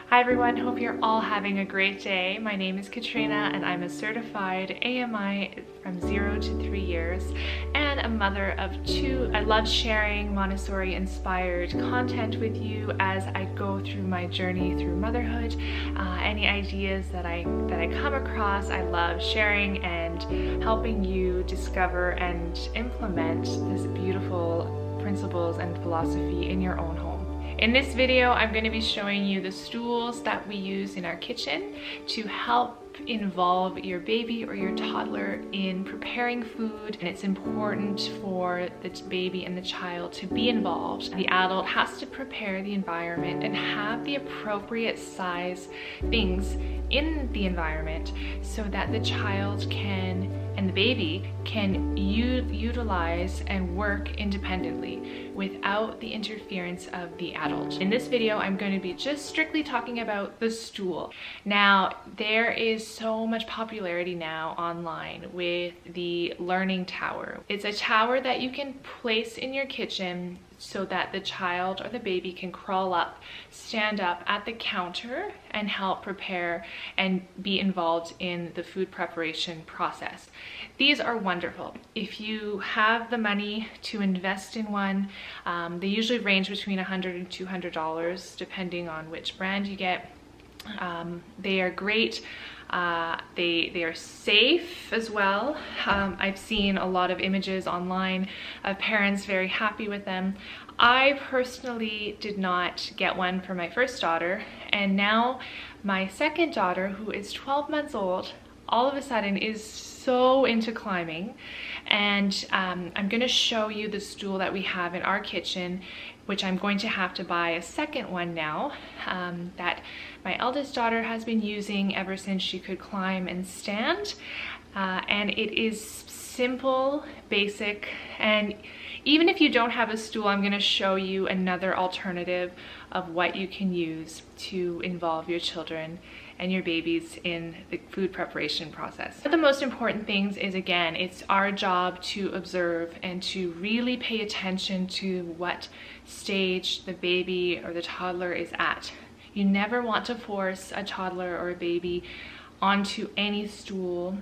Hi everyone, hope you're all having a great day. My name is Katrina and I'm a certified AMI from 0 to 3 years and a mother of 2. I love sharing Montessori inspired content with you as I go through my journey through motherhood. Any ideas that I come across, I love sharing and helping you discover and implement this beautiful principles and philosophy in your own home. In this video, I'm going to be showing you the stools that we use in our kitchen to help involve your baby or your toddler in preparing food. And it's important for the baby and the child to be involved. The adult has to prepare the environment and have the appropriate size things in the environment so that the child can and the baby can utilize and work independently without the interference of the adult. In this video, I'm going to be just strictly talking about the stool. Now, there is so much popularity now online with the learning tower. It's a tower that you can place in your kitchen so that the child or the baby can crawl up, stand up at the counter and help prepare and be involved in the food preparation process. These are wonderful. If you have the money to invest in one, they usually range between $100 and $200 depending on which brand you get. They are great. They are safe as well. I've seen a lot of images online of parents very happy with them. I personally did not get one for my first daughter, and now my second daughter, who is 12 months old, all of a sudden is so into climbing. And I'm going to show you the stool that we have in our kitchen, which I'm going to have to buy a second one now, that my eldest daughter has been using ever since she could climb and stand. And it is simple, basic, and even if you don't have a stool, I'm going to show you another alternative of what you can use to involve your children and your babies in the food preparation process. One of the most important things is, again, it's our job to observe and to really pay attention to what stage the baby or the toddler is at. You never want to force a toddler or a baby onto any stool.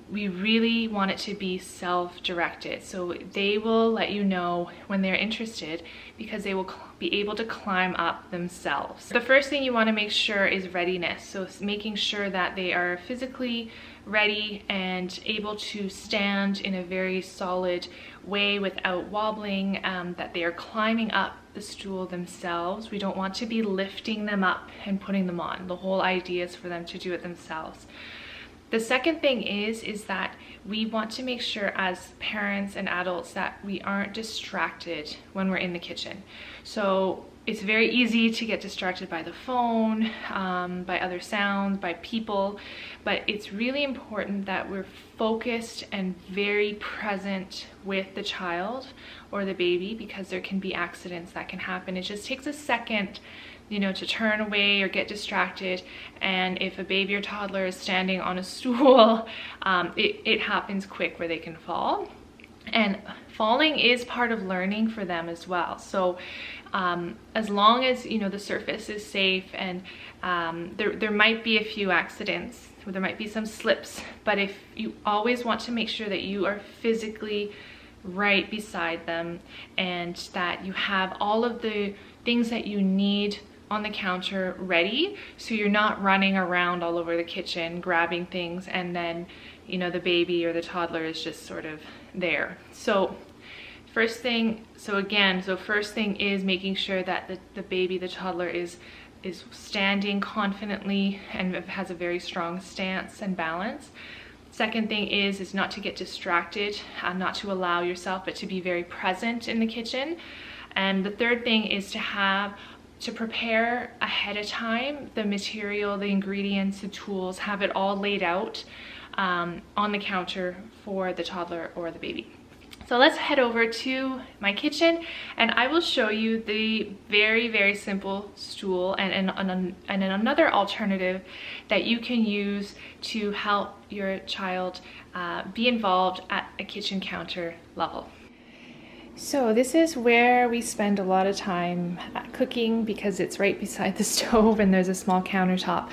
We really want it to be self-directed, so they will let you know when they're interested because they will be able to climb up themselves. The first thing you want to make sure is readiness, so making sure that they are physically ready and able to stand in a very solid way without wobbling, that they are climbing up the stool themselves. We don't want to be lifting them up and putting them on. The whole idea is for them to do it themselves. The second thing is that we want to make sure as parents and adults that we aren't distracted when we're in the kitchen. So it's very easy to get distracted by the phone, by other sounds, by people, but it's really important that we're focused and very present with the child or the baby, because there can be accidents that can happen. It just takes a second, you know, to turn away or get distracted, and if a baby or toddler is standing on a stool, it happens quick where they can fall. And falling is part of learning for them as well. So as long as, you know, the surface is safe, and there might be a few accidents, or there might be some slips, but if you always want to make sure that you are physically right beside them and that you have all of the things that you need on the counter ready, so you're not running around all over the kitchen grabbing things and then, you know, the baby or the toddler is just sort of there. So first thing is making sure that the baby, the toddler is standing confidently and has a very strong stance and balance. Second thing is not to get distracted, not to allow yourself, but to be very present in the kitchen. And the third thing is to prepare ahead of time the material, the ingredients, the tools, have it all laid out on the counter for the toddler or the baby. So let's head over to my kitchen and I will show you the very, very simple stool and another alternative that you can use to help your child be involved at a kitchen counter level. So this is where we spend a lot of time cooking because it's right beside the stove and there's a small countertop.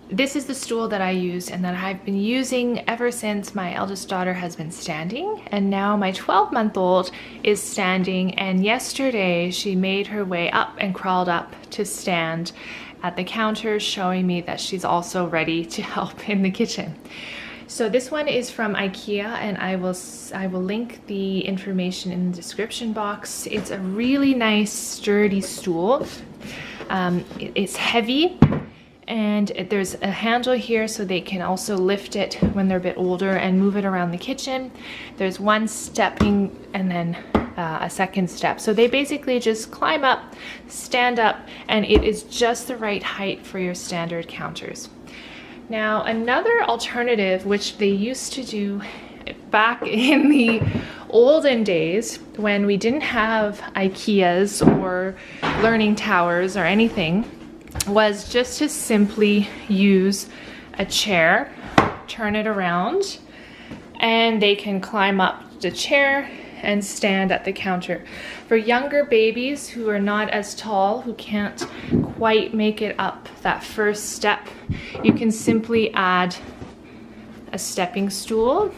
This is the stool that I used and that I've been using ever since my eldest daughter has been standing, and now my 12-month-old is standing, and yesterday she made her way up and crawled up to stand at the counter, showing me that she's also ready to help in the kitchen. So this one is from IKEA, and I will link the information in the description box. It's a really nice sturdy stool. It's heavy, and there's a handle here so they can also lift it when they're a bit older and move it around the kitchen. There's one stepping and then a second step. So they basically just climb up, stand up, and it is just the right height for your standard counters. Now, another alternative, which they used to do back in the olden days when we didn't have IKEAs or learning towers or anything, was just to simply use a chair, turn it around, and they can climb up the chair and stand at the counter. For younger babies who are not as tall, who can't quite make it up that first step, you can simply add a stepping stool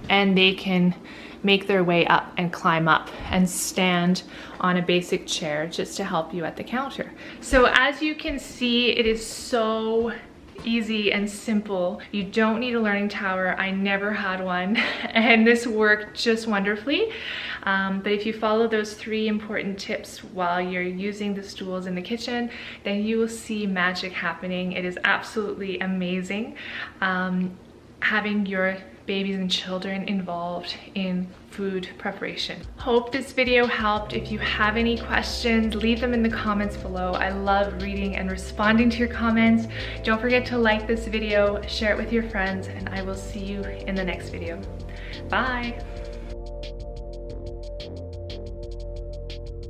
and they can make their way up and climb up and stand on a basic chair just to help you at the counter. So as you can see, it is so easy and simple. You don't need a learning tower. I never had one, and this worked just wonderfully. But if you follow those 3 important tips while you're using the stools in the kitchen, then you will see magic happening. It is absolutely amazing having your babies and children involved in food preparation. Hope this video helped. If you have any questions, leave them in the comments below. I love reading and responding to your comments. Don't forget to like this video, share it with your friends, and I will see you in the next video. Bye.